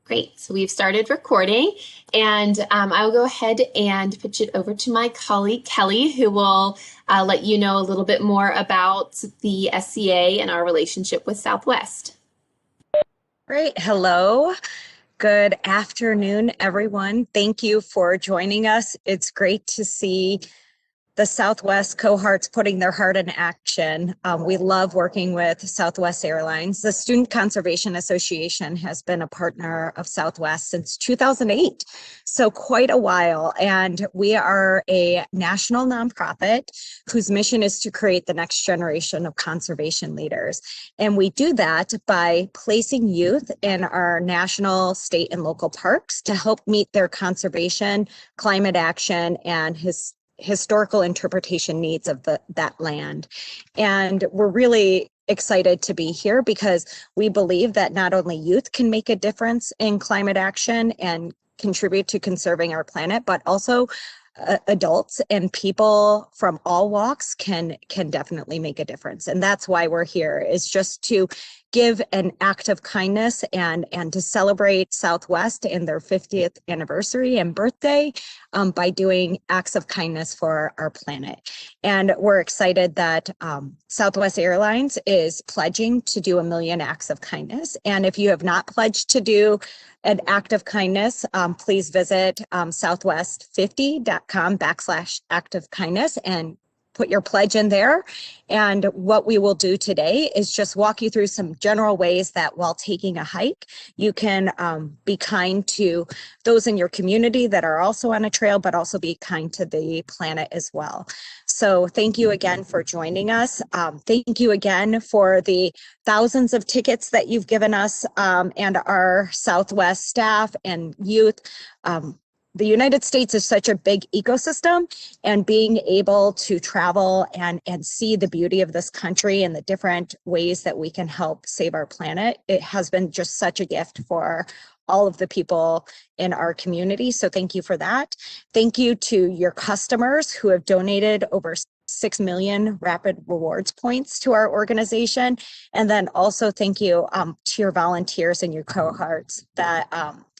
Great. So we've started recording, and I'll go ahead and pitch it over to my colleague, Kelly, who will let you know a little bit more about the SCA and our relationship with Southwest. Great. Hello. Good afternoon, everyone. Thank you for joining us. It's great to see the Southwest cohorts putting their heart in action. We love working with Southwest Airlines. The Student Conservation Association has been a partner of Southwest since 2008, so quite a while. And we are a national nonprofit whose mission is to create the next generation of conservation leaders. And we do that by placing youth in our national, state, and local parks to help meet their conservation, climate action, and historical interpretation needs of that land. And we're really excited to be here because we believe that not only youth can make a difference in climate action and contribute to conserving our planet, but also adults and people from all walks can definitely make a difference. And that's why we're here, is just to give an act of kindness and to celebrate Southwest and their 50th anniversary and birthday by doing acts of kindness for our planet. And we're excited that Southwest Airlines is pledging to do 1 million acts of kindness. And if you have not pledged to do an act of kindness, please visit southwest50.com/act of kindness and put your pledge in there. And what we will do today is just walk you through some general ways that while taking a hike, you can be kind to those in your community that are also on a trail, but also be kind to the planet as well. So thank you again for joining us. Thank you again for the thousands of tickets that you've given us and our Southwest staff and youth. The United States is such a big ecosystem, and being able to travel and see the beauty of this country and the different ways that we can help save our planet, it has been just such a gift for all of the people in our community. So thank you for that. Thank you to your customers who have donated over 6 million rapid rewards points to our organization. And then also thank you to your volunteers and your cohorts that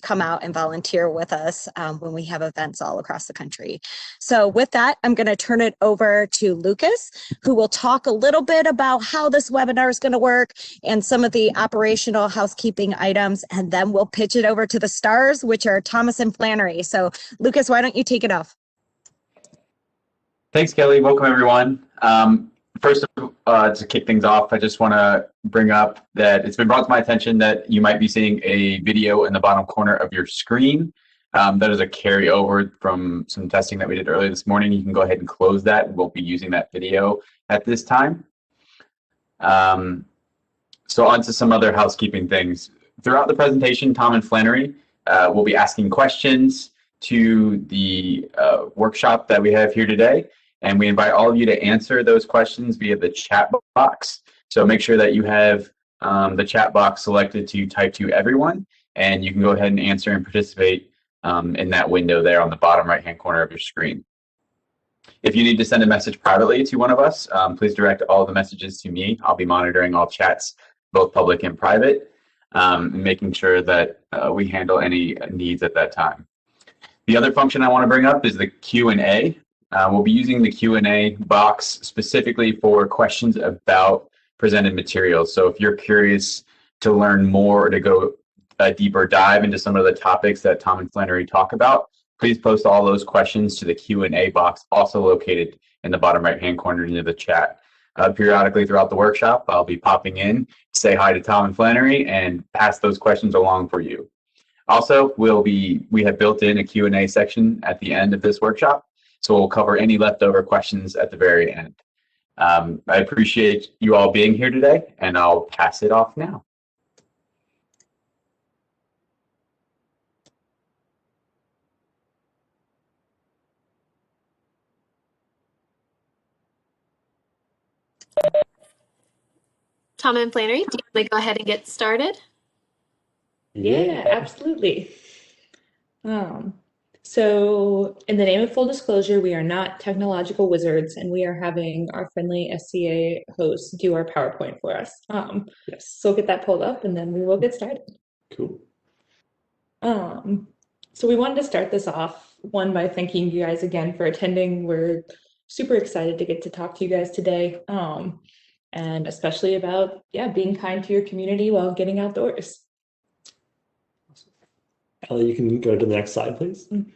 come out and volunteer with us when we have events all across the country. So with that, I'm going to turn it over to Lucas, who will talk a little bit about how this webinar is going to work and some of the operational housekeeping items, and then we'll pitch it over to the stars, which are Thomas and Flannery. So Lucas, why don't you take it off? Thanks, Kelly. Welcome, everyone. First, to kick things off, I just want to bring up that it's been brought to my attention that you might be seeing a video in the bottom corner of your screen. That is a carryover from some testing that we did earlier this morning. You can go ahead and close that. We won't be using that video at this time. So on to some other housekeeping things. Throughout the presentation, Tom and Flannery will be asking questions to the workshop that we have here today. And we invite all of you to answer those questions via the chat box. So make sure that you have the chat box selected to type to everyone, and you can go ahead and answer and participate in that window there on the bottom right-hand corner of your screen. If you need to send a message privately to one of us, please direct all the messages to me. I'll be monitoring all chats, both public and private, and making sure that we handle any needs at that time. The other function I want to bring up is the Q&A. We'll be using the Q&A box specifically for questions about presented materials. So if you're curious to learn more or to go a deeper dive into some of the topics that Tom and Flannery talk about, please post all those questions to the Q&A box, also located in the bottom right-hand corner near the chat. Periodically throughout the workshop, I'll be popping in, say hi to Tom and Flannery, and pass those questions along for you. Also, we have built in a Q&A section at the end of this workshop, so we'll cover any leftover questions at the very end. I appreciate you all being here today, and I'll pass it off now. Tom and Flannery, do you want to go ahead and get started? Yeah, absolutely. So in the name of full disclosure, we are not technological wizards, and we are having our friendly SCA host do our PowerPoint for us. Yes. So we'll get that pulled up and then we will get started. Cool. So we wanted to start this off, one, by thanking you guys again for attending. We're super excited to get to talk to you guys today, and especially about, yeah, being kind to your community while getting outdoors. Ellie, you can go to the next slide, please. Mm.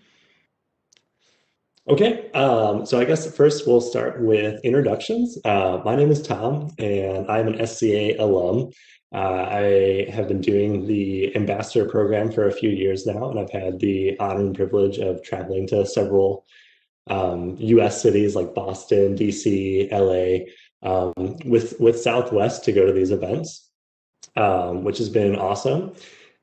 Okay, so I guess first we'll start with introductions. My name is Tom, and I'm an SCA alum. I have been doing the ambassador program for a few years now, and I've had the honor and privilege of traveling to several US cities like Boston, DC, LA, with Southwest to go to these events, which has been awesome.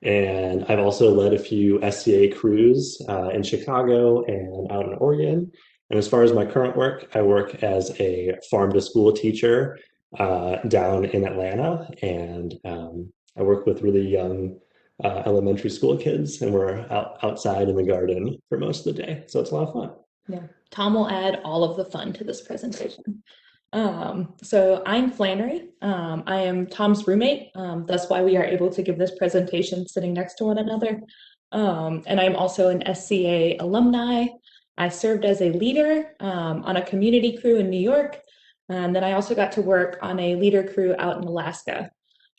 And I've also led a few SCA crews in Chicago and out in Oregon. And as far as my current work, I work as a farm to school teacher down in Atlanta. And I work with really young elementary school kids, and we're outside in the garden for most of the day. So it's a lot of fun. Yeah, Tom will add all of the fun to this presentation. So I'm Flannery. I am Tom's roommate. That's why we are able to give this presentation sitting next to one another. And I'm also an SCA alumni. I served as a leader on a community crew in New York. And then I also got to work on a leader crew out in Alaska.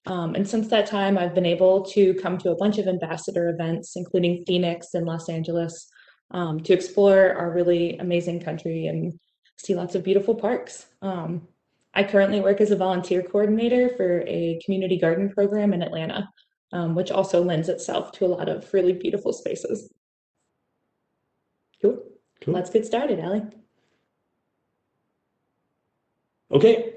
And since that time, I've been able to come to a bunch of ambassador events, including Phoenix and Los Angeles, to explore our really amazing country and see lots of beautiful parks. I currently work as a volunteer coordinator for a community garden program in Atlanta, which also lends itself to a lot of really beautiful spaces. Cool. Let's get started, Allie. Okay,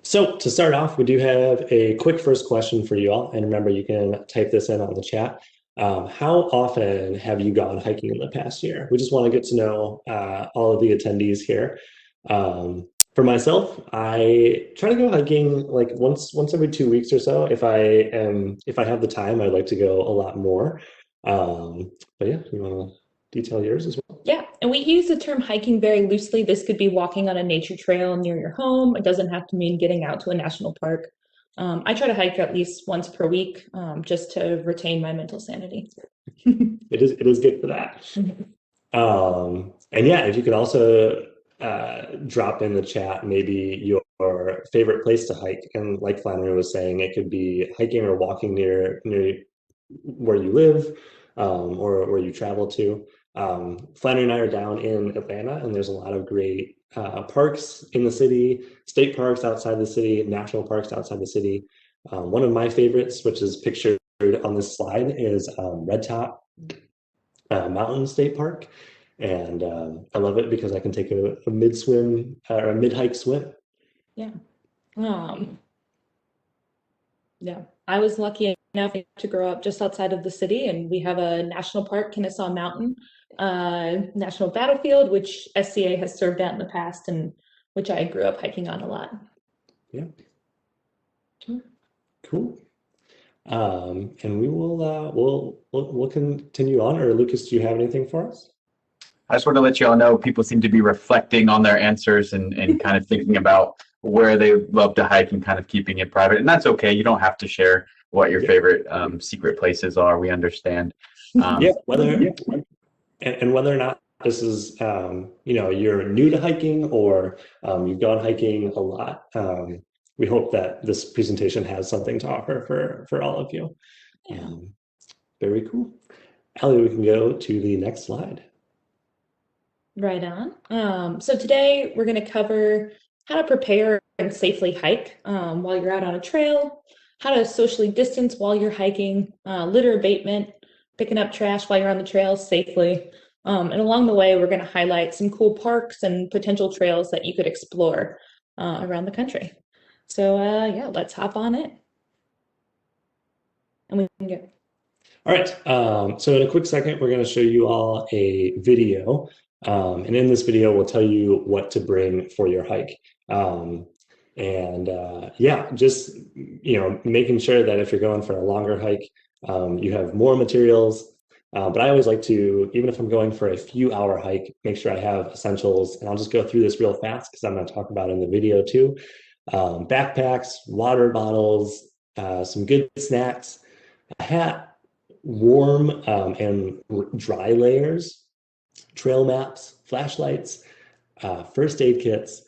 so to start off, we do have a quick first question for you all. And remember, you can type this in on the chat. How often have you gone hiking in the past year? We just want to get to know all of the attendees here. For myself, I try to go hiking like once every 2 weeks or so. If I have the time, I'd like to go a lot more. But yeah, you want to detail yours as well? Yeah, and we use the term hiking very loosely. This could be walking on a nature trail near your home. It doesn't have to mean getting out to a national park. I try to hike at least once per week, just to retain my mental sanity. It is good for that. And yeah, if you could also drop in the chat maybe your favorite place to hike. And like Flannery was saying, it could be hiking or walking near where you live, or where you travel to. Flannery and I are down in Atlanta, and there's a lot of great parks in the city, state parks outside the city, national parks outside the city. One of my favorites, which is pictured on this slide, is Red Top Mountain State Park. And I love it because I can take a mid-swim or a mid-hike swim. Yeah. Yeah, I was lucky enough to grow up just outside of the city, and we have a national park, Kennesaw Mountain National Battlefield, which SCA has served at in the past, and which I grew up hiking on a lot. Yeah. Cool. And we will we'll continue on. Or Lucas, do you have anything for us? I just want to let you all know people seem to be reflecting on their answers and kind of thinking about where they love to hike and kind of keeping it private. And that's okay. You don't have to share what your favorite secret places are. We understand. Whether or not this is you're new to hiking or you've gone hiking a lot. We hope that this presentation has something to offer for all of you. Yeah. Very cool. Allie, we can go to the next slide. Right on. So today we're going to cover how to prepare and safely hike while you're out on a trail, how to socially distance while you're hiking, litter abatement, picking up trash while you're on the trail safely. And along the way, we're going to highlight some cool parks and potential trails that you could explore around the country. So yeah, let's hop on it. And we can go. All right, so in a quick second, we're going to show you all a video. And in this video, we'll tell you what to bring for your hike. Yeah, just making sure that if you're going for a longer hike, you have more materials. But I always like to, even if I'm going for a few hour hike, make sure I have essentials. And I'll just go through this real fast because I'm going to talk about it in the video too. Backpacks, water bottles, some good snacks, a hat, warm and dry layers, trail maps, flashlights, first aid kits,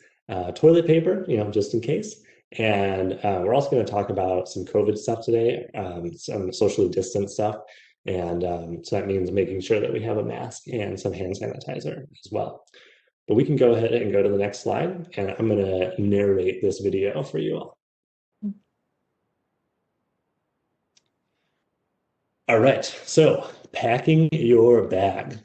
toilet paper, just in case. And we're also going to talk about some COVID stuff today, some socially distant stuff. And so that means making sure that we have a mask and some hand sanitizer as well. But we can go ahead and go to the next slide, and I'm going to narrate this video for you all. All right, so packing your bag.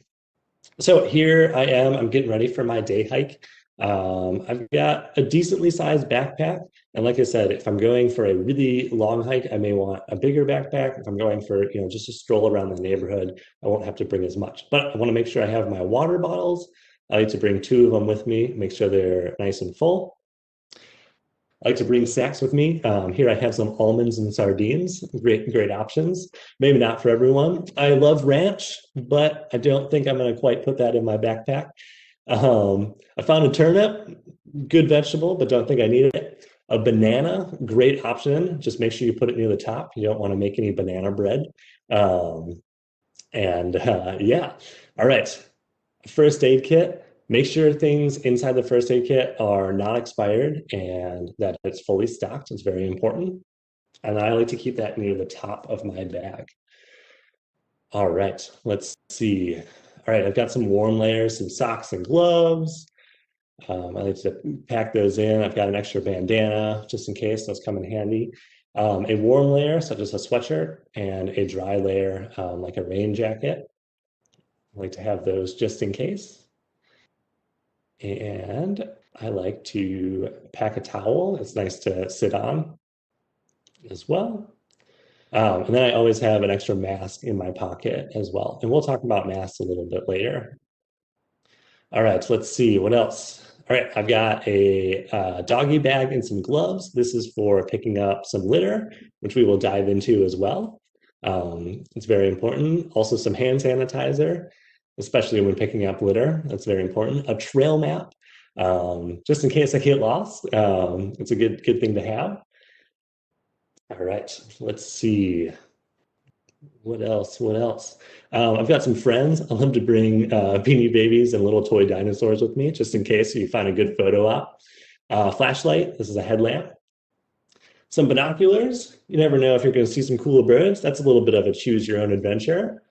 So here I am, I'm getting ready for my day hike. I've got a decently sized backpack. And like I said, if I'm going for a really long hike, I may want a bigger backpack. If I'm going for, just a stroll around the neighborhood, I won't have to bring as much. But I want to make sure I have my water bottles. I like to bring 2 of them with me, make sure they're nice and full. I like to bring snacks with me. Here I have some almonds and sardines, great options. Maybe not for everyone. I love ranch, but I don't think I'm going to quite put that in my backpack. I found a turnip, good vegetable, but don't think I need it. A banana, great option. Just make sure you put it near the top. You don't want to make any banana bread. Yeah, all right. First aid kit. Make sure things inside the first aid kit are not expired and that it's fully stocked. It's very important. And I like to keep that near the top of my bag. All right, let's see. All right, I've got some warm layers, some socks and gloves. I like to pack those in. I've got an extra bandana just in case. Those come in handy. A warm layer, such as a sweatshirt, and a dry layer, like a rain jacket. I like to have those just in case. And I like to pack a towel. It's nice to sit on as well. And then I always have an extra mask in my pocket as well. And we'll talk about masks a little bit later. All right, let's see what else. All right, I've got a doggy bag and some gloves. This is for picking up some litter, which we will dive into as well. It's very important. Also some hand sanitizer, especially when picking up litter. That's very important. A trail map, just in case I get lost. It's a good thing to have. All right, let's see. What else? I've got some friends. I love to bring Beanie Babies and little toy dinosaurs with me, just in case you find a good photo op. Flashlight, this is a headlamp. Some binoculars. You never know if you're going to see some cool birds. That's a little bit of a choose your own adventure.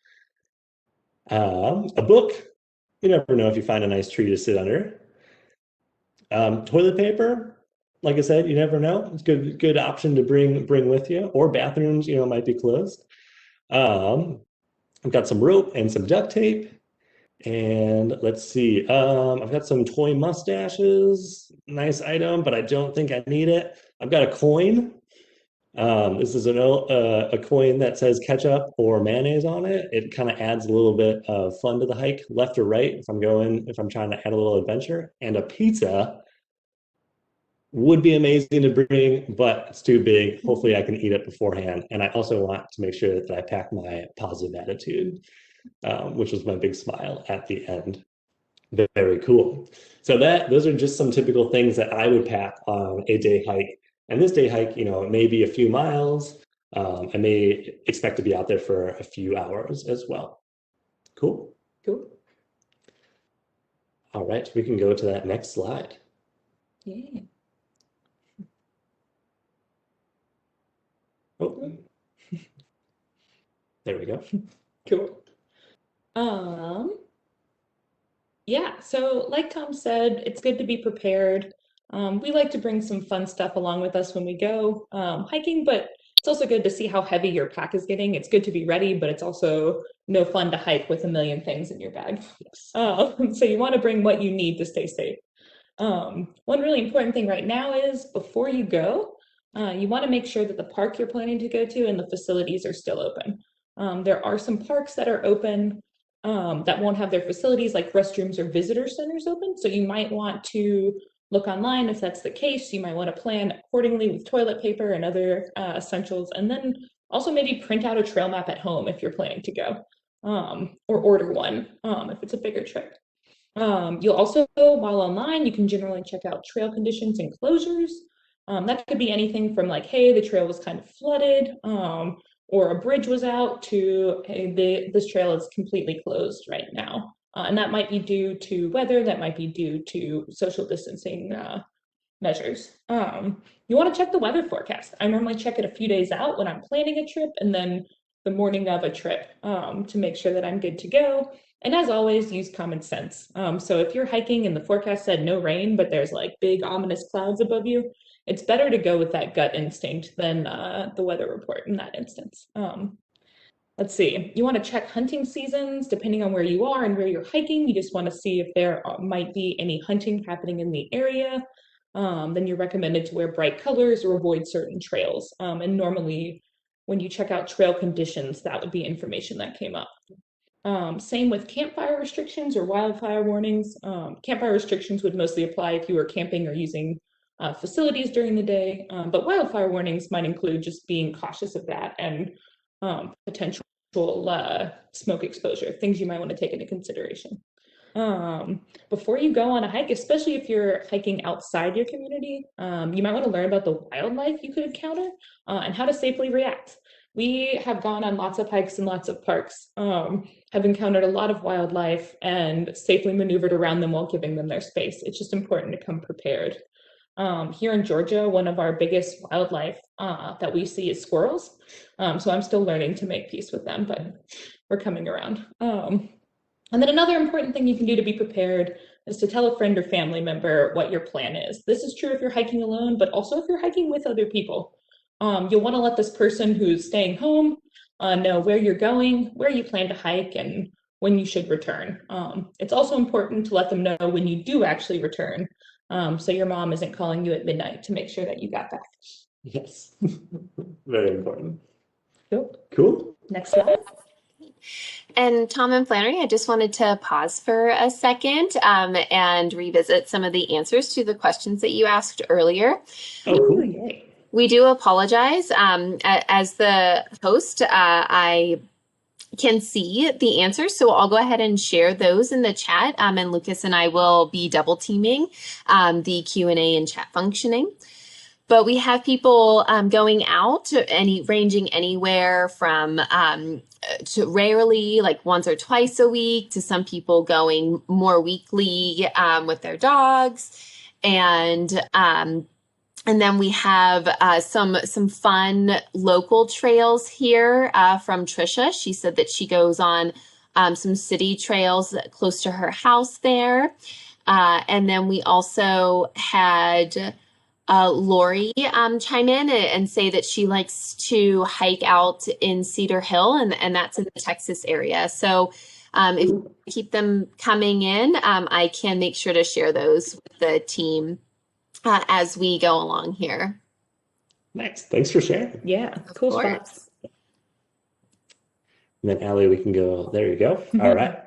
A book. You never know if you find a nice tree to sit under. Toilet paper. Like I said, you never know. It's a good option to bring with you. Or bathrooms, might be closed. I've got some rope and some duct tape. And let's see. I've got some toy mustaches. Nice item, but I don't think I need it. I've got a coin. This is a coin that says ketchup or mayonnaise on it. It kind of adds a little bit of fun to the hike, left or right, if I'm trying to add a little adventure. And a pizza would be amazing to bring, but it's too big. Hopefully I can eat it beforehand. And I also want to make sure that I pack my positive attitude, which was my big smile at the end. Very cool. So those are just some typical things that I would pack on a day hike. And this day hike, it may be a few miles. I may expect to be out there for a few hours as well. Cool. All right, we can go to that next slide. Yeah. Oh, there we go. Cool. Yeah, so like Tom said, it's good to be prepared. We like to bring some fun stuff along with us when we go hiking, but it's also good to see how heavy your pack is getting. It's good to be ready, but it's also no fun to hike with a million things in your bag. So you want to bring what you need to stay safe. One really important thing right now is before you go, you want to make sure that the park you're planning to go to and the facilities are still open. There are some parks that are open that won't have their facilities like restrooms or visitor centers open. So you might want to look online if that's the case. You might want to plan accordingly with toilet paper and other essentials. And then also maybe print out a trail map at home if you're planning to go, or order one if it's a bigger trip. You'll also, while online, you can generally check out trail conditions and closures. That could be anything from like, hey, the trail was kind of flooded, or a bridge was out to, hey, this trail is completely closed right now. And that might be due to weather, that might be due to social distancing measures. You want to check the weather forecast. I normally check it a few days out when I'm planning a trip and then the morning of a trip to make sure that I'm good to go. And as always, use common sense. So if you're hiking and the forecast said no rain, but there's like big ominous clouds above you, it's better to go with that gut instinct than the weather report in that instance. Let's see, you want to check hunting seasons depending on where you are and where you're hiking. You just want to see if there might be any hunting happening in the area. Then you're recommended to wear bright colors or avoid certain trails. And normally when you check out trail conditions, that would be information that came up. Same with campfire restrictions or wildfire warnings. Campfire restrictions would mostly apply if you were camping or using facilities during the day, but wildfire warnings might include just being cautious of that and potential smoke exposure, things you might want to take into consideration. Before you go on a hike, especially if you're hiking outside your community, you might want to learn about the wildlife you could encounter and how to safely react. We have gone on lots of hikes and lots of parks, have encountered a lot of wildlife and safely maneuvered around them while giving them their space. It's just important to come prepared. Here in Georgia, one of our biggest wildlife that we see is squirrels. So I'm still learning to make peace with them, but we're coming around. And then another important thing you can do to be prepared is to tell a friend or family member what your plan is. This is true if you're hiking alone, but also if you're hiking with other people. You'll want to let this person who's staying home know where you're going, where you plan to hike, and when you should return. It's also important to let them know when you do actually return, so your mom isn't calling you at midnight to make sure that you got back. Yes, very important. Cool. Cool. Next slide. And Tom and Flannery, I just wanted to pause for a second and revisit some of the answers to the questions that you asked earlier. Oh, cool. Yay. We do apologize. As the host, I can see the answers, so I'll go ahead and share those in the chat, and Lucas and I will be double teaming the Q&A and chat functioning. But we have people going out, ranging anywhere from to rarely, like once or twice a week, to some people going more weekly with their dogs, and then we have some fun local trails here from Trisha. She said that she goes on some city trails close to her house there. And then we also had Lori chime in and say that she likes to hike out in Cedar Hill, and that's in the Texas area. So if you keep them coming in, I can make sure to share those with the team as we go along here. Nice. Thanks for sharing. Yeah, cool spots. And then Allie, we can go, there you go. All right.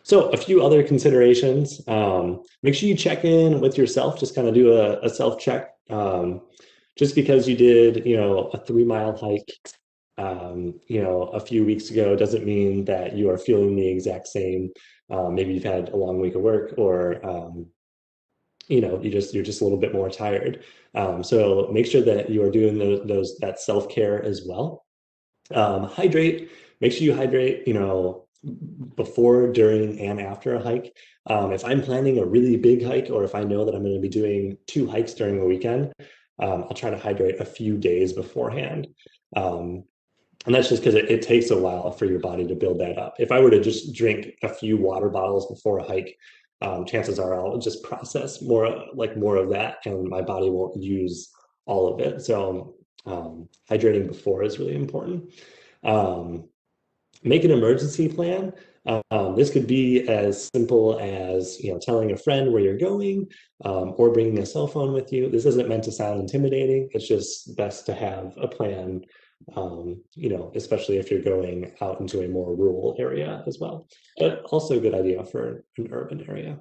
So a few other considerations. Make sure you check in with yourself, just kind of do a self-check. Just because you did, a 3-mile hike, a few weeks ago doesn't mean that you are feeling the exact same. Maybe you've had a long week of work, or you're just a little bit more tired. So make sure that you are doing that self-care as well. Hydrate. Make sure you hydrate, before, during, and after a hike. If I'm planning a really big hike, or if I know that I'm going to be doing 2 hikes during the weekend, I'll try to hydrate a few days beforehand. And that's just because it takes a while for your body to build that up. If I were to just drink a few water bottles before a hike, chances are I'll just process more of that, and my body won't use all of it. So hydrating before is really important. Make an emergency plan. This could be as simple as telling a friend where you're going, or bringing a cell phone with you. This isn't meant to sound intimidating. It's just best to have a plan, especially if you're going out into a more rural area as well. But also a good idea for an urban area.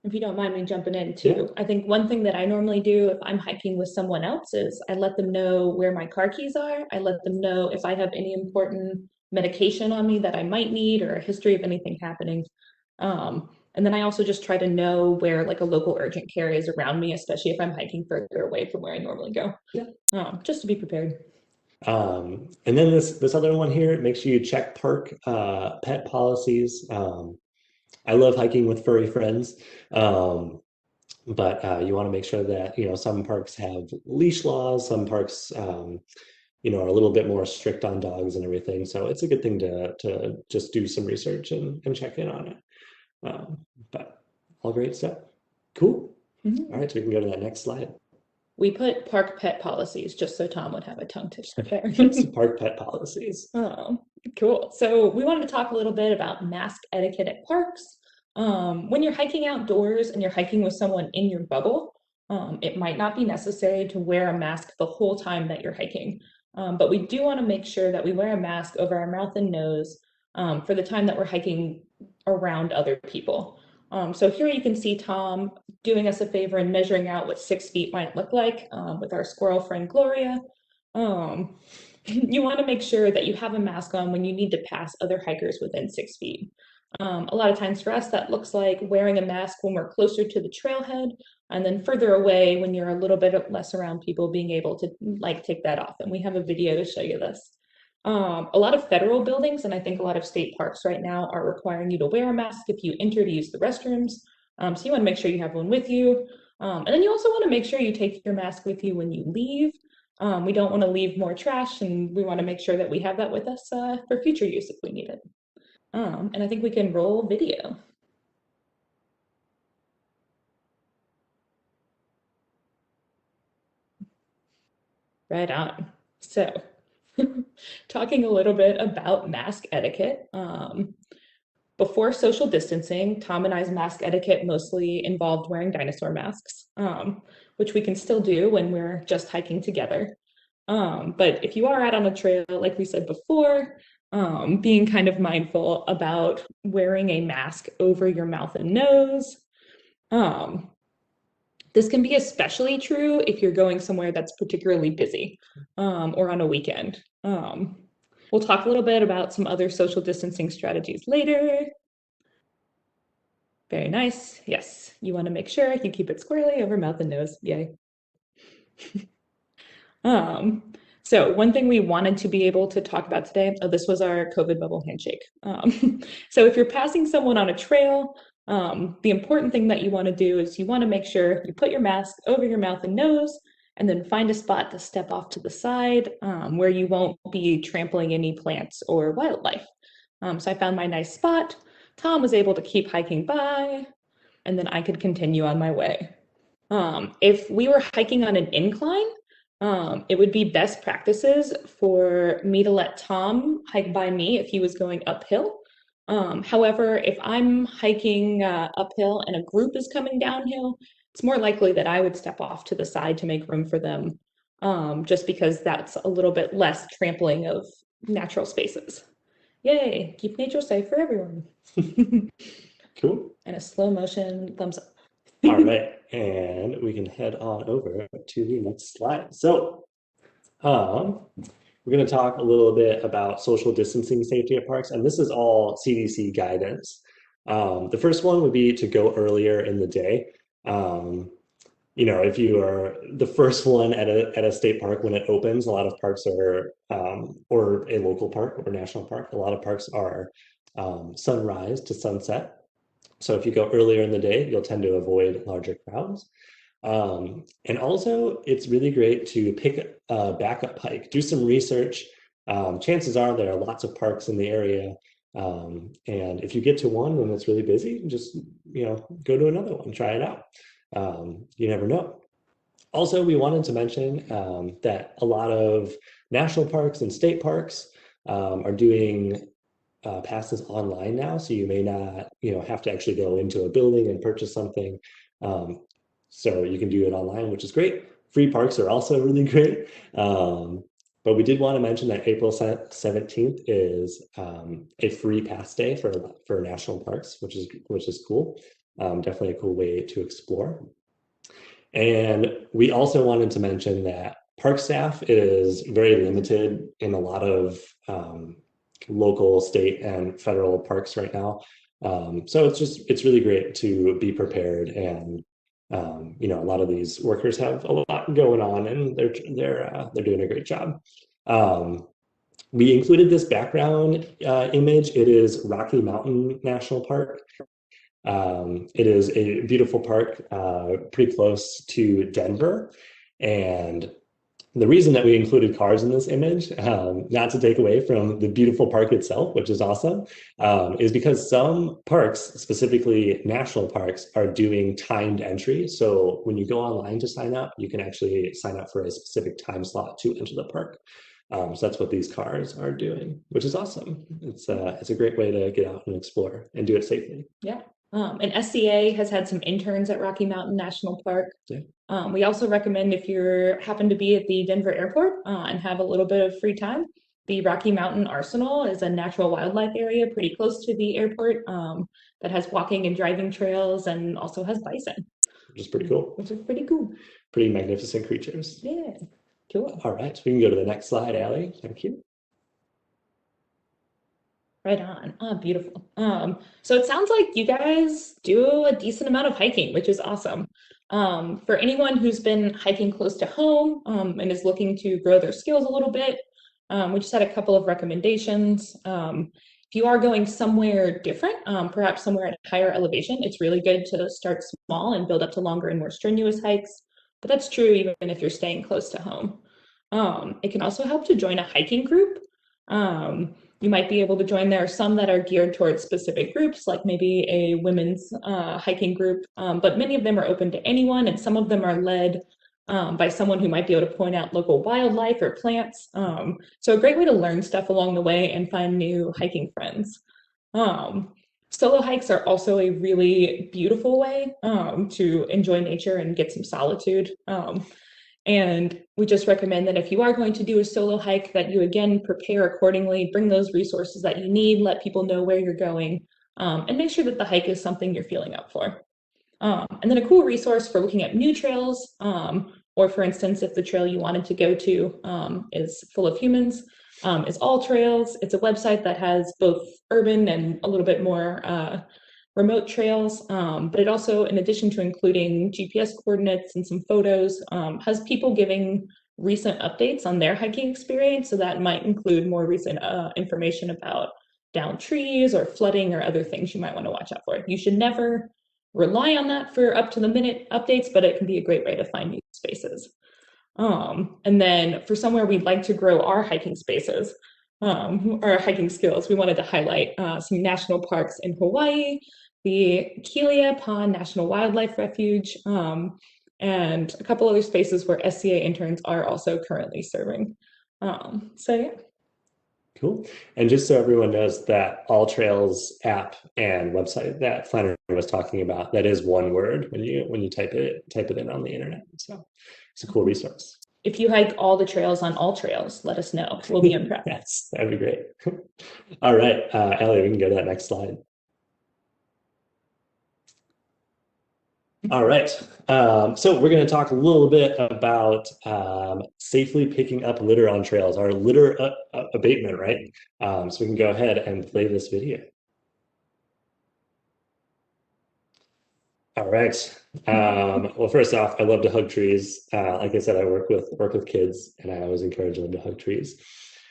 If you don't mind me jumping in too, yeah. I think one thing that I normally do if I'm hiking with someone else is I let them know where my car keys are. I let them know if I have any important medication on me that I might need, or a history of anything happening. And then I also just try to know where like a local urgent care is around me, especially if I'm hiking further away from where I normally go. Yeah. Just to be prepared. And then this other one here, make sure you check park pet policies. I love hiking with furry friends, but you want to make sure that, some parks have leash laws, some parks, are a little bit more strict on dogs and everything. So it's a good thing to just do some research and check in on it. But all great stuff. Cool. All right, so we can go to that next slide. We put park pet policies just so Tom would have a tongue twister there. Yes, park pet policies. Oh, cool. So we wanted to talk a little bit about mask etiquette at parks. When you're hiking outdoors and you're hiking with someone in your bubble, it might not be necessary to wear a mask the whole time that you're hiking. But we do want to make sure that we wear a mask over our mouth and nose for the time that we're hiking around other people. So here you can see Tom doing us a favor and measuring out what 6 feet might look like with our squirrel friend Gloria. You want to make sure that you have a mask on when you need to pass other hikers within 6 feet. A lot of times for us, that looks like wearing a mask when we're closer to the trailhead, and then further away when you're a little bit less around people, being able to take that off. And we have a video to show you this. A lot of federal buildings, and I think a lot of state parks right now, are requiring you to wear a mask if you enter to use the restrooms. So you want to make sure you have one with you. And then you also want to make sure you take your mask with you when you leave. We don't want to leave more trash, and we want to make sure that we have that with us for future use if we need it. And I think we can roll video. Right on. So, talking a little bit about mask etiquette. Before social distancing, Tom and I's mask etiquette mostly involved wearing dinosaur masks, which we can still do when we're just hiking together. But if you are out on a trail, like we said before, being kind of mindful about wearing a mask over your mouth and nose. This can be especially true if you're going somewhere that's particularly busy or on a weekend. We'll talk a little bit about some other social distancing strategies later. Very nice. Yes, you want to make sure you keep it squarely over mouth and nose. Yay. So one thing we wanted to be able to talk about today, this was our COVID bubble handshake. So if you're passing someone on a trail, the important thing that you want to do is you want to make sure you put your mask over your mouth and nose, and then find a spot to step off to the side where you won't be trampling any plants or wildlife. So I found my nice spot. Tom was able to keep hiking by, and then I could continue on my way. If we were hiking on an incline, it would be best practices for me to let Tom hike by me if he was going uphill. However, if I'm hiking uphill and a group is coming downhill, it's more likely that I would step off to the side to make room for them, just because that's a little bit less trampling of natural spaces. Yay, keep nature safe for everyone. Cool. And a slow motion thumbs up. All right, and we can head on over to the next slide. So, we're going to talk a little bit about social distancing safety at parks, and this is all CDC guidance. The first one would be to go earlier in the day. If you are the first one at a state park when it opens, a lot of parks are, or a local park or national park, a lot of parks are sunrise to sunset. So if you go earlier in the day, you'll tend to avoid larger crowds. And also, it's really great to pick a backup hike, do some research. Chances are there are lots of parks in the area. And if you get to one when it's really busy, just go to another one, try it out. You never know. Also, we wanted to mention that a lot of national parks and state parks are doing passes online now, so you may not have to actually go into a building and purchase something. So you can do it online, which is great. Free parks are also really great. But we did want to mention that April 17th is a free pass day for national parks, which is cool. Definitely a cool way to explore. And we also wanted to mention that park staff is very limited in a lot of local, state, and federal parks right now. So it's really great to be prepared, and a lot of these workers have a lot going on, and they're doing a great job. We included this background image. It is Rocky Mountain National Park. It is a beautiful park pretty close to Denver. And the reason that we included cars in this image, not to take away from the beautiful park itself, which is awesome, is because some parks, specifically national parks, are doing timed entry. So when you go online to sign up, you can actually sign up for a specific time slot to enter the park. So that's what these cars are doing, which is awesome. It's a great way to get out and explore and do it safely. Yeah. And SCA has had some interns at Rocky Mountain National Park. Yeah. We also recommend if you happen to be at the Denver airport and have a little bit of free time, the Rocky Mountain Arsenal is a natural wildlife area pretty close to the airport that has walking and driving trails and also has bison. Which is pretty cool. Which is pretty cool. Pretty magnificent creatures. Yeah, cool. All right, we can go to the next slide, Allie. Thank you. Right on. Oh, beautiful. So it sounds like you guys do a decent amount of hiking, which is awesome. For anyone who's been hiking close to home and is looking to grow their skills a little bit, we just had a couple of recommendations. If you are going somewhere different, perhaps somewhere at a higher elevation, it's really good to start small and build up to longer and more strenuous hikes. But that's true even if you're staying close to home. It can also help to join a hiking group. You might be able to join. There are some that are geared towards specific groups, like maybe a women's hiking group, but many of them are open to anyone, and some of them are led by someone who might be able to point out local wildlife or plants. So a great way to learn stuff along the way and find new hiking friends. Solo hikes are also a really beautiful way to enjoy nature and get some solitude. And we just recommend that if you are going to do a solo hike, that you again prepare accordingly, bring those resources that you need, let people know where you're going, and make sure that the hike is something you're feeling up for. And then a cool resource for looking at new trails, or for instance, if the trail you wanted to go to is full of humans, is All Trails. It's a website that has both urban and a little bit more remote trails, but it also, in addition to including GPS coordinates and some photos, has people giving recent updates on their hiking experience. So that might include more recent information about downed trees or flooding or other things you might want to watch out for. You should never rely on that for up to the minute updates, but it can be a great way to find new spaces. And then for somewhere we'd like to grow our hiking spaces, our hiking skills, we wanted to highlight some national parks in Hawaii, the Keelia Pond National Wildlife Refuge, and a couple other spaces where SCA interns are also currently serving. So yeah. Cool. And just so everyone knows, that All Trails app and website that Flannery was talking about, that is one word when you type it in on the internet. So it's a cool resource. If you hike all the trails on All Trails, let us know. We'll be impressed. Yes, that'd be great. All right, Ellie, we can go to that next slide. All right, so we're going to talk a little bit about safely picking up litter on trails, our litter abatement, right? So we can go ahead and play this video. All right. Well, first off, I love to hug trees. Like I said, I work with kids, and I always encourage them to hug trees.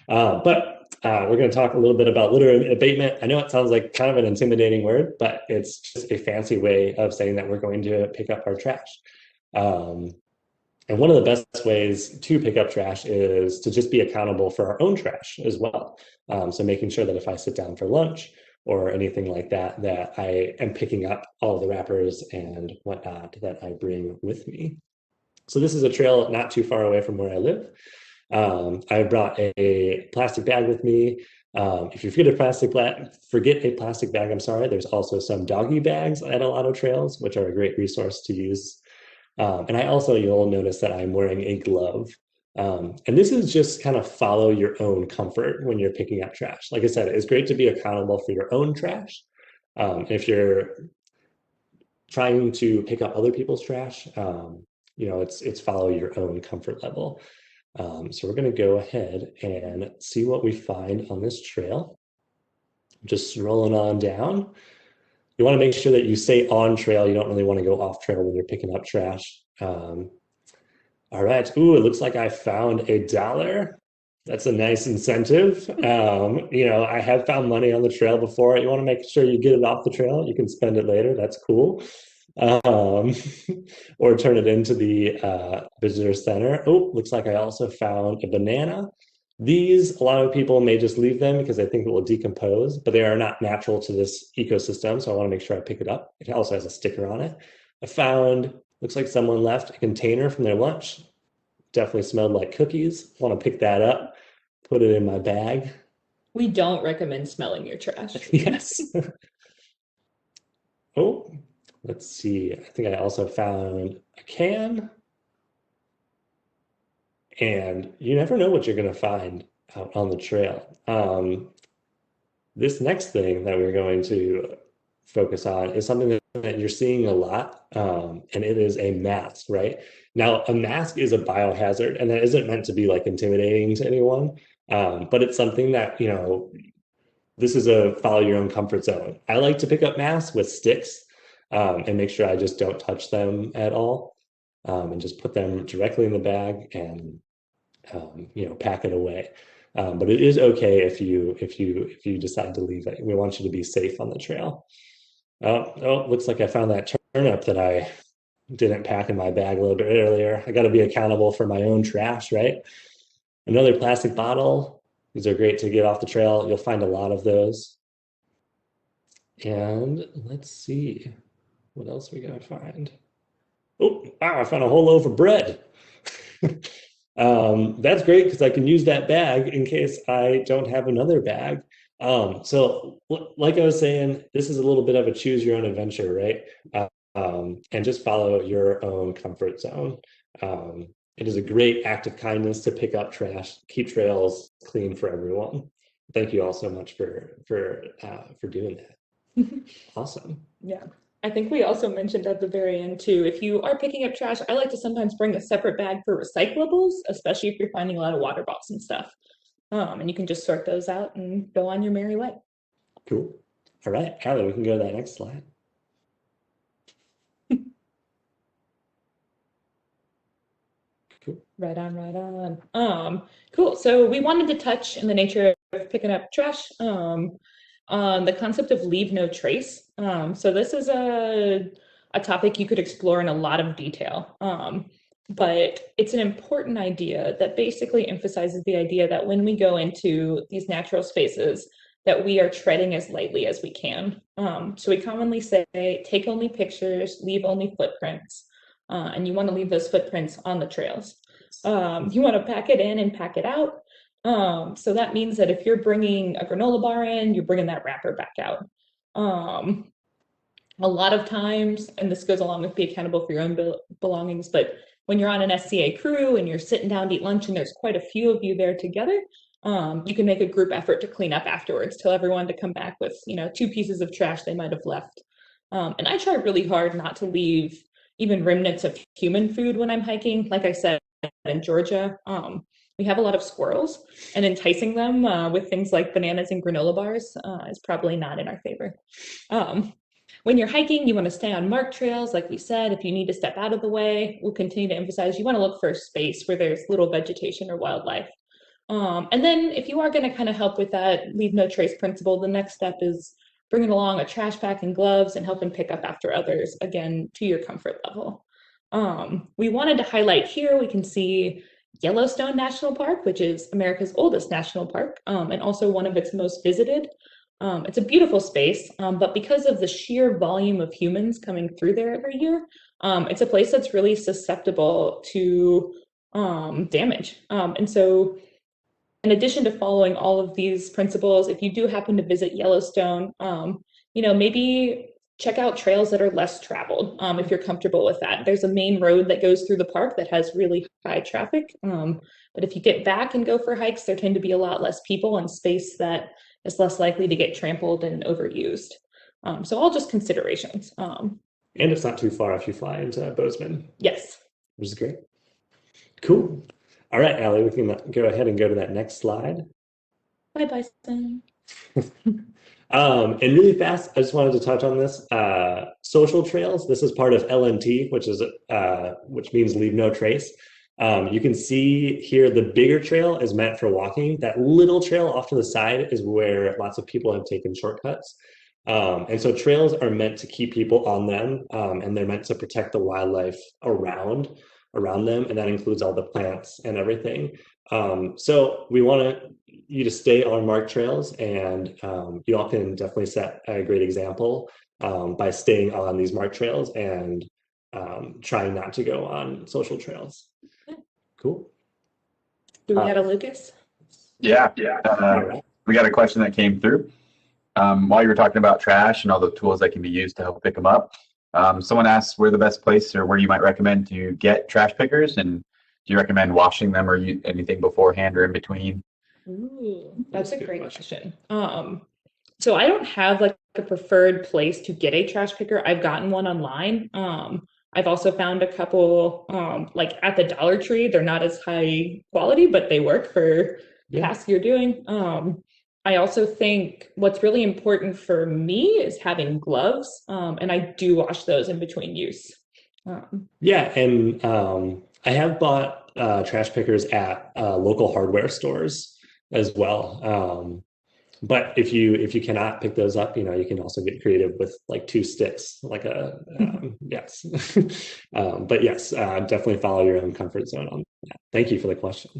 But we're going to talk a little bit about litter abatement. I know it sounds like kind of an intimidating word, but it's just a fancy way of saying that we're going to pick up our trash. And one of the best ways to pick up trash is to just be accountable for our own trash as well. So making sure that if I sit down for lunch or anything like that, that I am picking up all of the wrappers and whatnot that I bring with me. So this is a trail not too far away from where I live. I brought a plastic bag with me. If you forget a plastic bag, I'm sorry, there's also some doggy bags at a lot of trails, which are a great resource to use. And you'll notice that I'm wearing a glove. And this is just kind of follow your own comfort when you're picking up trash. Like I said, it's great to be accountable for your own trash. If you're trying to pick up other people's trash, it's follow your own comfort level. So we're going to go ahead and see what we find on this trail. Just rolling on down. You want to make sure that you stay on trail. You don't really want to go off trail when you're picking up trash. All right. Ooh, it looks like I found $1. That's a nice incentive. I have found money on the trail before. You want to make sure you get it off the trail. You can spend it later. That's cool. Um, or turn it into the visitor center. Oh, looks like I also found a banana. These, a lot of people may just leave them because they think it will decompose, but they are not natural to this ecosystem. So I want to make sure I pick it up. It also has a sticker on it. I found, looks like someone left a container from their lunch. Definitely smelled like cookies. Want to pick that up, put it in my bag. We don't recommend smelling your trash. Yes. Oh, let's see. I think I also found a can. And you never know what you're going to find out on the trail. This next thing that we're going to focus on is something that you're seeing a lot, and it is a mask, right? Now, a mask is a biohazard, and that isn't meant to be like intimidating to anyone, but it's something that, this is a follow your own comfort zone. I like to pick up masks with sticks and make sure I just don't touch them at all, and just put them directly in the bag and pack it away. But it is okay if you decide to leave it. We want you to be safe on the trail. Oh, looks like I found that turnip that I didn't pack in my bag a little bit earlier. I got to be accountable for my own trash, right? Another plastic bottle. These are great to get off the trail. You'll find a lot of those. And let's see, what else we gotta find? Oh, I found a whole loaf of bread. That's great because I can use that bag in case I don't have another bag. So like I was saying, this is a little bit of a choose your own adventure, right? And just follow your own comfort zone. It is a great act of kindness to pick up trash, keep trails clean for everyone. Thank you all so much for doing that. Awesome. Yeah. I think we also mentioned at the very end too, if you are picking up trash, I like to sometimes bring a separate bag for recyclables, especially if you're finding a lot of water bottles and stuff. And you can just sort those out and go on your merry way. Cool. All right, Allie, we can go to that next slide. Cool. Right on, right on. Cool. So we wanted to touch in the nature of picking up trash on the concept of leave no trace. So this is a topic you could explore in a lot of detail. But it's an important idea that basically emphasizes the idea that when we go into these natural spaces, that we are treading as lightly as we can. So we commonly say, take only pictures, leave only footprints. And you want to leave those footprints on the trails. You want to pack it in and pack it out. So that means that if you're bringing a granola bar in, you're bringing that wrapper back out. A lot of times, and this goes along with be accountable for your own belongings, but when you're on an SCA crew and you're sitting down to eat lunch and there's quite a few of you there together, you can make a group effort to clean up afterwards, tell everyone to come back with, 2 pieces of trash they might have left. And I try really hard not to leave even remnants of human food when I'm hiking. Like I said, in Georgia, we have a lot of squirrels, and enticing them with things like bananas and granola bars is probably not in our favor. When you're hiking, you want to stay on marked trails, like we said. If you need to step out of the way, we'll continue to emphasize you want to look for a space where there's little vegetation or wildlife. And then if you are going to kind of help with that leave no trace principle, the next step is bringing along a trash bag and gloves and helping pick up after others, again, to your comfort level. We wanted to highlight here, we can see Yellowstone National Park, which is America's oldest national park, and also one of its most visited. It's a beautiful space, but because of the sheer volume of humans coming through there every year, it's a place that's really susceptible to damage. And so in addition to following all of these principles, if you do happen to visit Yellowstone, maybe check out trails that are less traveled if you're comfortable with that. There's a main road that goes through the park that has really high traffic. But if you get back and go for hikes, there tend to be a lot less people and space that is less likely to get trampled and overused. So all just considerations. And it's not too far if you fly into Bozeman. Yes. Which is great. Cool. All right, Allie, we can go ahead and go to that next slide. Bye, Bison. And really fast, I just wanted to touch on this. Social trails, this is part of LNT, which means leave no trace. You can see here the bigger trail is meant for walking. That little trail off to the side is where lots of people have taken shortcuts. And so trails are meant to keep people on them, and they're meant to protect the wildlife around them, and that includes all the plants and everything. So we want you to stay on marked trails, and you all can definitely set a great example by staying on these marked trails and trying not to go on social trails. Cool. Do we have a Lucas? Yeah. All right. We got a question that came through. While you were talking about trash and all the tools that can be used to help pick them up, someone asked where the best place or where you might recommend to get trash pickers, and do you recommend washing them or anything beforehand or in between? Ooh, that's a great question. So I don't have like a preferred place to get a trash picker. I've gotten one online. I've also found a couple like at the Dollar Tree. They're not as high quality, but they work for the task you're doing. I also think what's really important for me is having gloves, and I do wash those in between use. Yeah, and I have bought trash pickers at local hardware stores as well. But if you cannot pick those up, you can also get creative with like two sticks, like a yes. But yes, definitely follow your own comfort zone on that. Thank you for the question.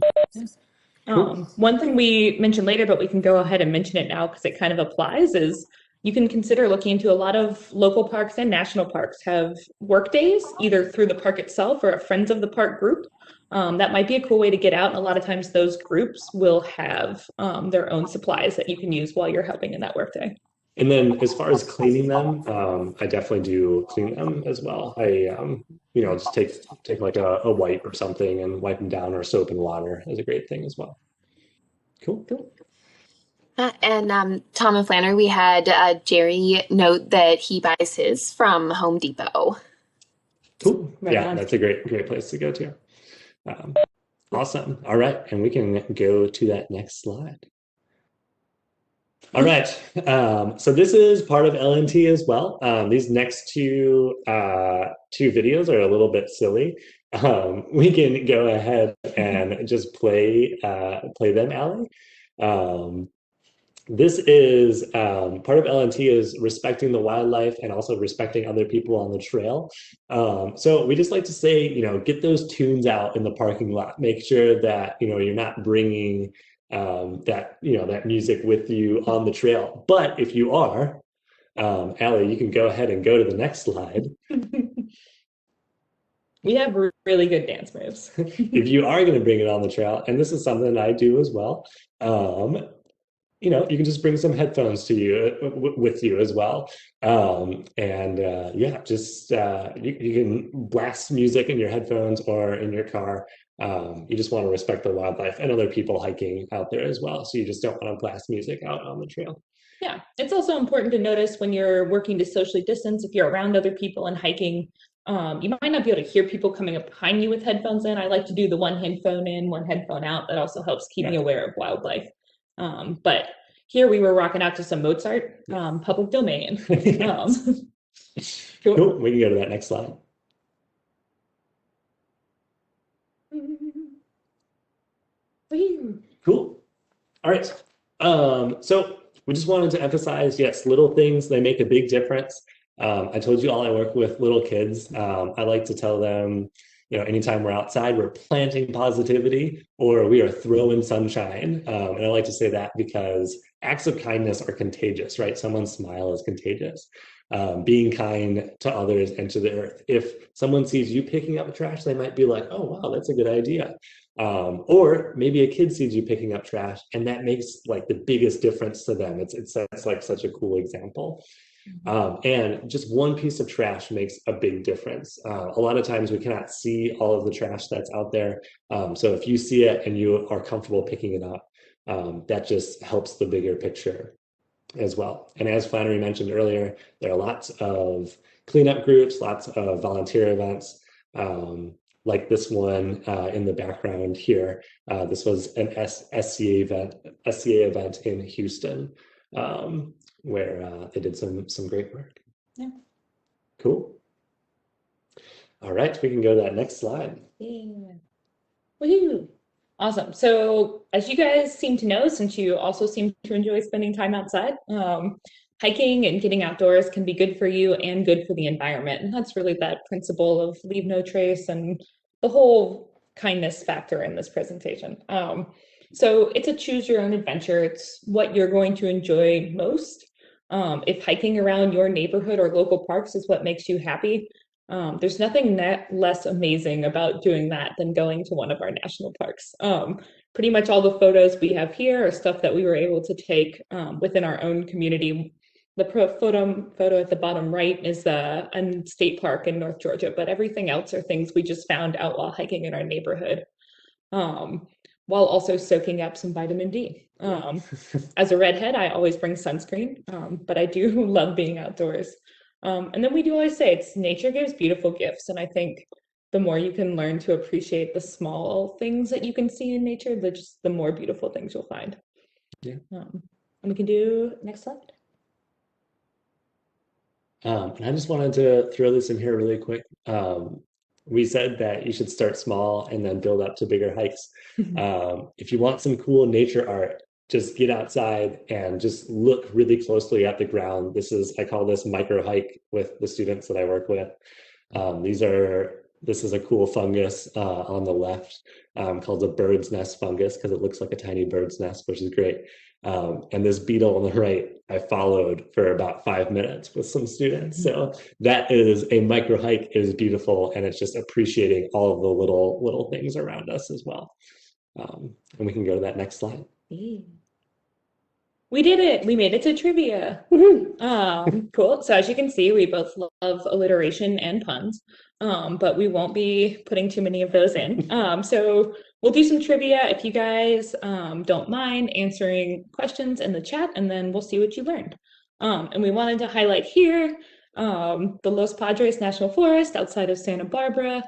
One thing we mentioned later, but we can go ahead and mention it now because it kind of applies, is you can consider looking into a lot of local parks and national parks have work days, either through the park itself or a Friends of the Park group. That might be a cool way to get out. And a lot of times those groups will have their own supplies that you can use while you're helping in that work day. And then as far as cleaning them, I definitely do clean them as well. I just take like a wipe or something and wipe them down, or soap and water is a great thing as well. Cool. And Tom and Flannery, we had Jerry note that he buys his from Home Depot. Cool. Right Yeah, on. that's a great place to go to. Awesome. All right, and we can go to that next slide. All right, so this is part of LNT as well. These next two videos are a little bit silly. We can go ahead and just play them, Allie. This is part of LNT is respecting the wildlife and also respecting other people on the trail. So we just like to say, get those tunes out in the parking lot. Make sure that you're not bringing that music with you on the trail. But if you are, Allie, you can go ahead and go to the next slide. We have really good dance moves. If you are going to bring it on the trail, and this is something that I do as well, you can just bring some headphones to you with you as well. Just you can blast music in your headphones or in your car. You just want to respect the wildlife and other people hiking out there as well. So you just don't want to blast music out on the trail. Yeah, it's also important to notice when you're working to socially distance, if you're around other people and hiking, you might not be able to hear people coming up behind you with headphones in. I like to do the one headphone in, one headphone out. That also helps keep me aware of wildlife. But here we were rocking out to some Mozart, public domain. Cool. We can go to that next slide. Cool. All right. So we just wanted to emphasize, yes, little things, they make a big difference. I told you all I work with little kids. I like to tell them, anytime we're outside, we're planting positivity or we are throwing sunshine. And I like to say that because acts of kindness are contagious, right? Someone's smile is contagious. Being kind to others and to the earth. If someone sees you picking up trash, they might be like, oh, wow, that's a good idea. Or maybe a kid sees you picking up trash and that makes like the biggest difference to them. It's like such a cool example. And just one piece of trash makes a big difference. A lot of times we cannot see all of the trash that's out there. So if you see it and you are comfortable picking it up, that just helps the bigger picture as well. And as Flannery mentioned earlier, there are lots of cleanup groups, lots of volunteer events, like this one in the background here. This was an SCA event in Houston, where they did some great work. Yeah. Cool. All right, we can go to that next slide. Yeah. Woohoo! Awesome. So, as you guys seem to know, since you also seem to enjoy spending time outside, hiking and getting outdoors can be good for you and good for the environment. And that's really that principle of leave no trace and the whole kindness factor in this presentation. So, it's a choose your own adventure. It's what you're going to enjoy most. If hiking around your neighborhood or local parks is what makes you happy, there's nothing less amazing about doing that than going to one of our national parks. Pretty much all the photos we have here are stuff that we were able to take within our own community. The photo at the bottom right is a state park in North Georgia, but everything else are things we just found out while hiking in our neighborhood, while also soaking up some vitamin D. As a redhead, I always bring sunscreen, but I do love being outdoors. And then we do always say nature gives beautiful gifts. And I think the more you can learn to appreciate the small things that you can see in nature, the more beautiful things you'll find. Yeah. And we can do next slide. And I just wanted to throw this in here really quick. We said that you should start small and then build up to bigger hikes. If you want some cool nature art, just get outside and just look really closely at the ground. I call this micro hike with the students that I work with. This is a cool fungus on the left called a bird's nest fungus because it looks like a tiny bird's nest, which is great. And this beetle on the right, I followed for about 5 minutes with some students. So that is a micro hike. It is beautiful, and it's just appreciating all of the little things around us as well. And we can go to that next slide. We did it. We made it to trivia. Cool. So as you can see, we both love alliteration and puns, but we won't be putting too many of those in. So we'll do some trivia if you guys don't mind answering questions in the chat, and then we'll see what you learned. And we wanted to highlight here the Los Padres National Forest outside of Santa Barbara.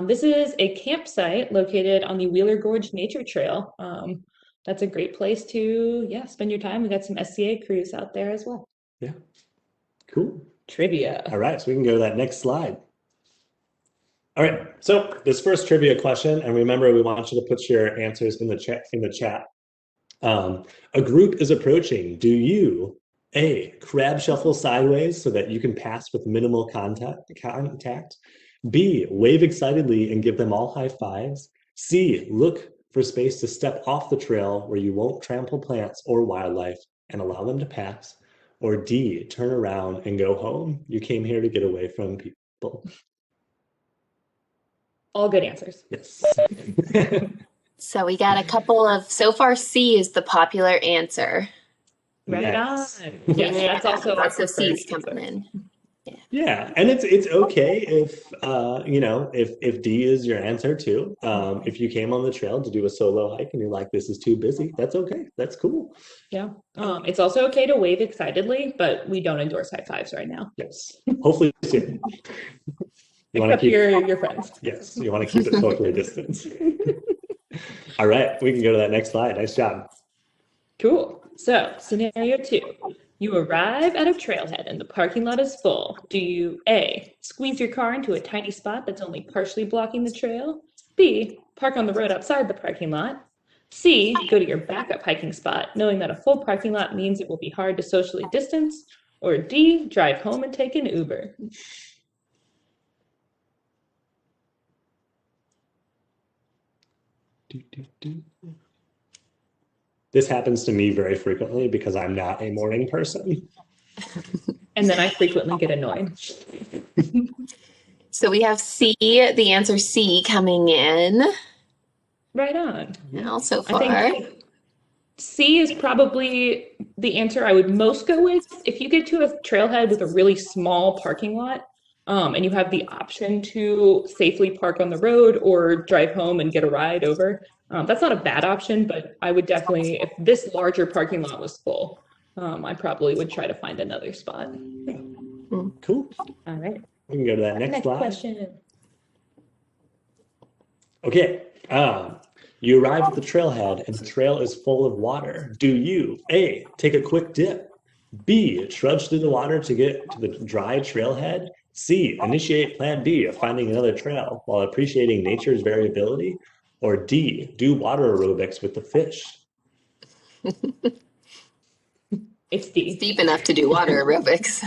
This is a campsite located on the Wheeler Gorge Nature Trail. That's a great place to, spend your time. We got some SCA crews out there as well. Yeah, cool. Trivia. All right, so we can go to that next slide. All right, so this first trivia question, and remember, we want you to put your answers in the chat. A group is approaching. Do you, A, crab shuffle sideways so that you can pass with minimal contact? B, wave excitedly and give them all high fives? C, look for space to step off the trail where you won't trample plants or wildlife and allow them to pass? Or D, turn around and go home? You came here to get away from people. All good answers. Yes. So we got a couple of, so far C is the popular answer. Right Yes. on. Yes, that's also lots our of C's preferred coming answer. in. Yeah, and it's okay if if D is your answer too. If you came on the trail to do a solo hike and you're like, this is too busy, that's okay. That's cool. Yeah. It's also okay to wave excitedly, but we don't endorse high fives right now. Yes. Hopefully soon. You want to Except keep your friends. Yes, you want to keep it socially distanced. All right, we can go to that next slide. Nice job. Cool. So, scenario 2. You arrive at a trailhead and the parking lot is full. Do you A, squeeze your car into a tiny spot that's only partially blocking the trail? B, park on the road outside the parking lot? C, go to your backup hiking spot, knowing that a full parking lot means it will be hard to socially distance? Or D, drive home and take an Uber? This happens to me very frequently because I'm not a morning person. And then I frequently get annoyed. So we have C, the answer C coming in. Right on. Now so I far. think C is probably the answer I would most go with. If you get to a trailhead with a really small parking lot, and you have the option to safely park on the road or drive home and get a ride over, that's not a bad option, but I would definitely, if this larger parking lot was full, I probably would try to find another spot. Cool. All right. We can go to that next slide. Question. Okay. You arrive at the trailhead and the trail is full of water. Do you, A, take a quick dip? B, trudge through the water to get to the dry trailhead? C, initiate plan B of finding another trail while appreciating nature's variability? Or D, do water aerobics with the fish? It's D. It's deep enough to do water aerobics.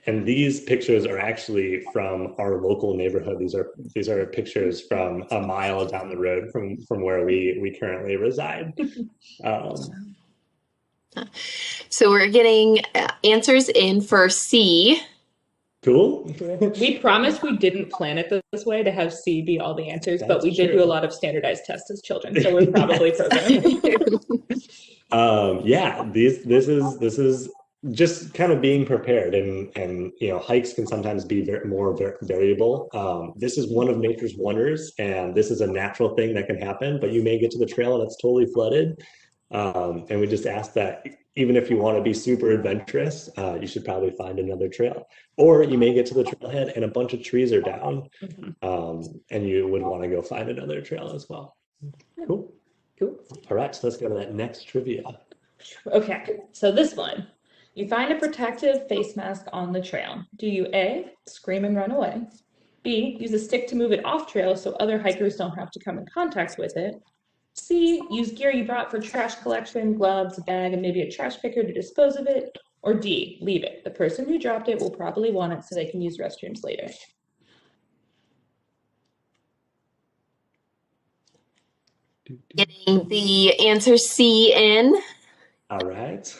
And these pictures are actually from our local neighborhood. These are pictures from a mile down the road from where we currently reside. So we're getting answers in for C. Cool. We promised we didn't plan it this way to have C be all the answers, but That's we did true. do a lot of standardized tests as children, so we're probably programmed. Yeah, this is just kind of being prepared, and hikes can sometimes be more variable. This is one of nature's wonders, and this is a natural thing that can happen, but you may get to the trail and it's totally flooded. And we just ask that even if you want to be super adventurous, you should probably find another trail. Or you may get to the trailhead and a bunch of trees are down, and you would want to go find another trail as well. Cool. All right, so let's go to that next trivia. Okay, so this one. You find a protective face mask on the trail. Do you A, scream and run away? B, use a stick to move it off trail so other hikers don't have to come in contact with it? C, use gear you brought for trash collection, gloves, a bag, and maybe a trash picker to dispose of it? Or D, leave it. The person who dropped it will probably want it so they can use restrooms later. Getting the answer C in. All right.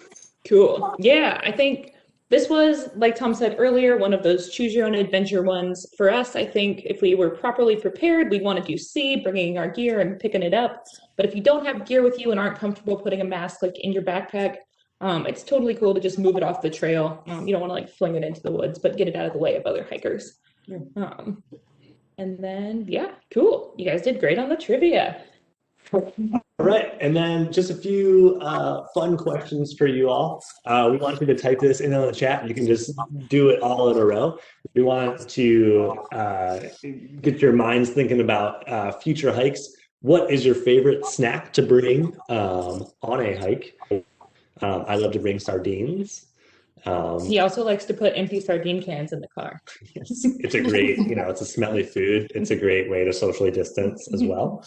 Cool. Yeah, I think this was, like Tom said earlier, one of those choose your own adventure ones. For us, I think if we were properly prepared, we'd want to do C, bringing our gear and picking it up. But if you don't have gear with you and aren't comfortable putting a mask like in your backpack, it's totally cool to just move it off the trail. You don't want to like fling it into the woods, but get it out of the way of other hikers. And then, yeah, cool. You guys did great on the trivia. All right, and then just a few fun questions for you all. We want you to type this in the chat. You can just do it all in a row. We want to get your minds thinking about future hikes. What is your favorite snack to bring on a hike? I love to bring sardines. He also likes to put empty sardine cans in the car. Yes, it's a great, it's a smelly food. It's a great way to socially distance as well.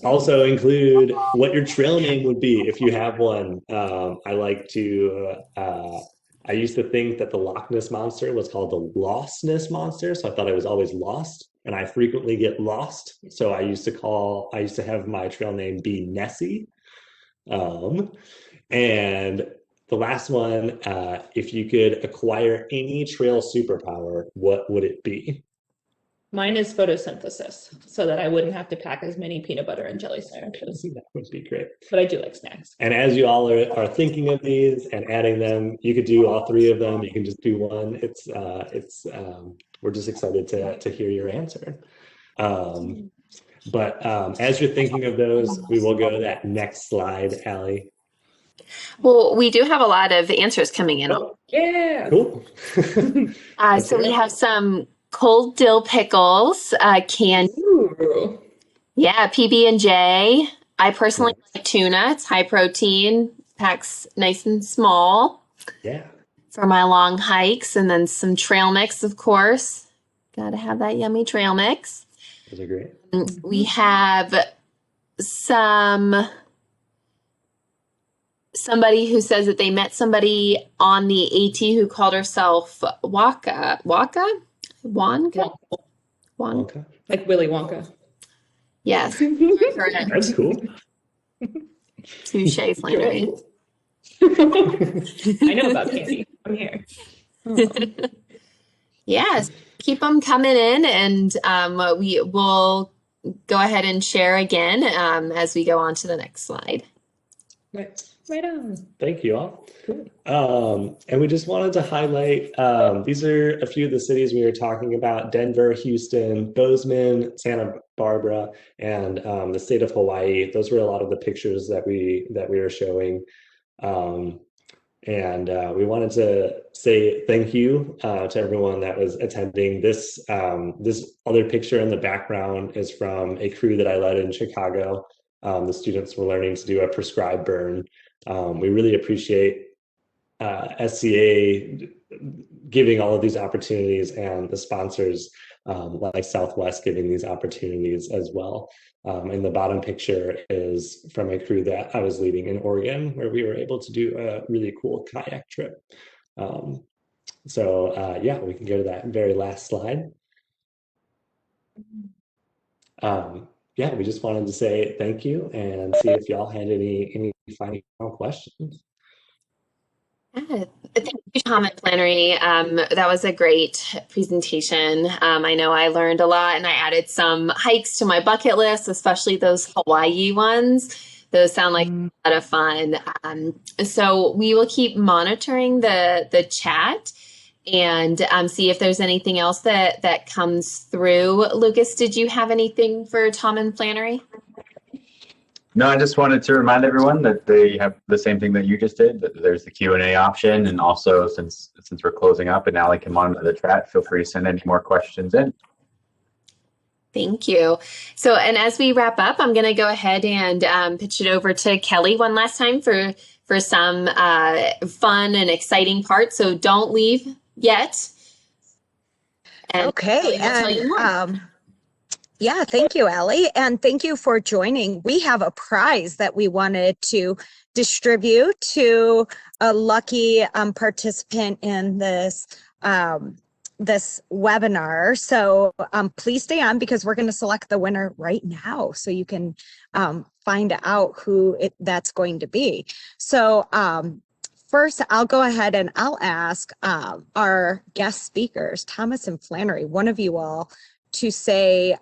Also include what your trail name would be if you have one. I used to think that the Loch Ness Monster was called the Lostness Monster, so I thought I was always lost, and I frequently get lost. So I used to have my trail name be Nessie. And the last one, if you could acquire any trail superpower, what would it be? Mine is photosynthesis, so that I wouldn't have to pack as many peanut butter and jelly sandwiches. That would be great. But I do like snacks. And as you all are thinking of these and adding them, you could do all three of them. You can just do one. We're just excited to hear your answer. But as you're thinking of those, we will go to that next slide, Allie. Well, we do have a lot of answers coming in. Oh, yeah. Cool. So we have some cold dill pickles, candy. Ooh. Yeah, PB&J. I personally like tuna. It's high protein, packs nice and small. Yeah. For my long hikes, and then some trail mix, of course. Got to have that yummy trail mix. Those are great. We have somebody who says that they met somebody on the AT who called herself Wonka. Like Willy Wonka. Yes. Correct. That's cool. Touche, Flannery. I know about candy. I'm here. Yes. Keep them coming in, and we will go ahead and share again as we go on to the next slide. Right on. Thank you all. Cool. And we just wanted to highlight, these are a few of the cities we were talking about: Denver, Houston, Bozeman, Santa Barbara, and the state of Hawaii. Those were a lot of the pictures that we were showing. And we wanted to say thank you to everyone that was attending. This other picture in the background is from a crew that I led in Chicago. The students were learning to do a prescribed burn. We really appreciate SCA giving all of these opportunities and the sponsors like Southwest giving these opportunities as well. And the bottom picture is from a crew that I was leading in Oregon, where we were able to do a really cool kayak trip. Yeah, we can go to that very last slide. Yeah, we just wanted to say thank you and see if y'all had any final questions. Yeah, thank you, Tom and Flannery. That was a great presentation. I know I learned a lot and I added some hikes to my bucket list, especially those Hawaii ones. Those sound like a lot of fun. So we will keep monitoring the chat and see if there's anything else that comes through. Lucas, did you have anything for Tom and Flannery? No, I just wanted to remind everyone that they have the same thing that you just did, that there's the Q&A option. And also, since we're closing up and Allie can monitor the chat, feel free to send any more questions in. Thank you. So, and as we wrap up, I'm going to go ahead and pitch it over to Kelly one last time for some fun and exciting parts. So don't leave yet. And Okay, and yeah, thank you, Allie, and thank you for joining. We have a prize that we wanted to distribute to a lucky participant in this this webinar. So please stay on because we're going to select the winner right now, so you can find out who that's going to be. So first, I'll go ahead and I'll ask our guest speakers, Thomas and Flannery, one of you all, to say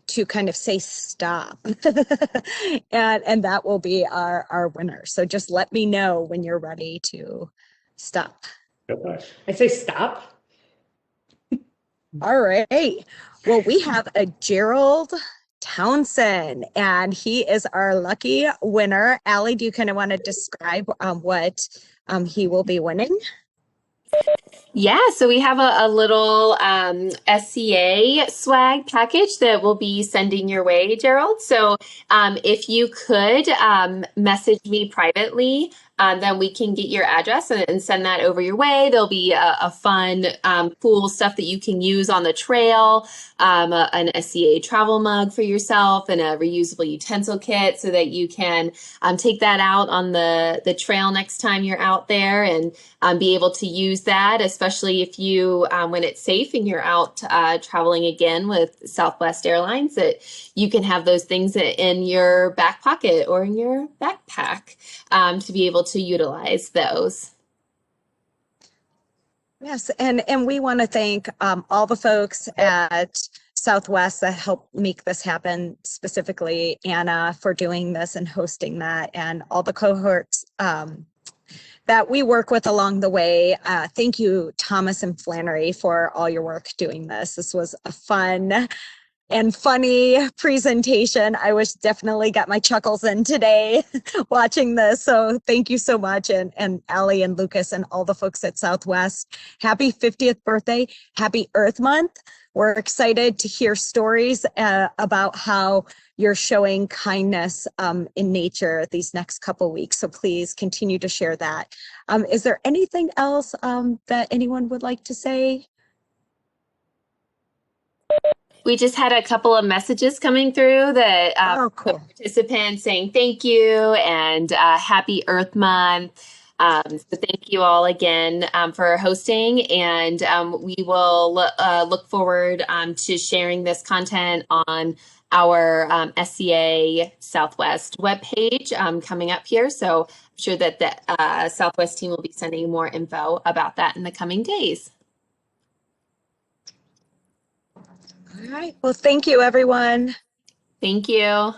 to kind of say stop and that will be our winner. So just let me know when you're ready to stop. I say stop. All right, well, we have a Gerald Townsend and he is our lucky winner. Allie, do you kind of want to describe what he will be winning? Yeah, so we have a little SCA swag package that we'll be sending your way, Gerald. So if you could message me privately, then we can get your address and send that over your way. There'll be a fun, cool stuff that you can use on the trail, an SCA travel mug for yourself and a reusable utensil kit so that you can take that out on the trail next time you're out there and be able to use that, especially if you, when it's safe and you're out traveling again with Southwest Airlines, that you can have those things in your back pocket or in your backpack to be able to utilize those. Yes, and we want to thank all the folks at Southwest that helped make this happen, specifically Anna for doing this and hosting that, and all the cohorts that we work with along the way. Thank you, Thomas and Flannery, for all your work doing this. This was a fun and funny presentation. I was definitely got my chuckles in today watching this. So thank you so much. And Allie and Lucas and all the folks at Southwest. Happy 50th birthday. Happy Earth Month. We're excited to hear stories about how you're showing kindness in nature these next couple weeks. So please continue to share that. Is there anything else that anyone would like to say? We just had a couple of messages coming through that cool. Participants saying thank you and happy Earth Month. So thank you all again for hosting, and we will look forward to sharing this content on our SCA Southwest webpage coming up here. So I'm sure that the Southwest team will be sending more info about that in the coming days. All right. Well, thank you, everyone. Thank you.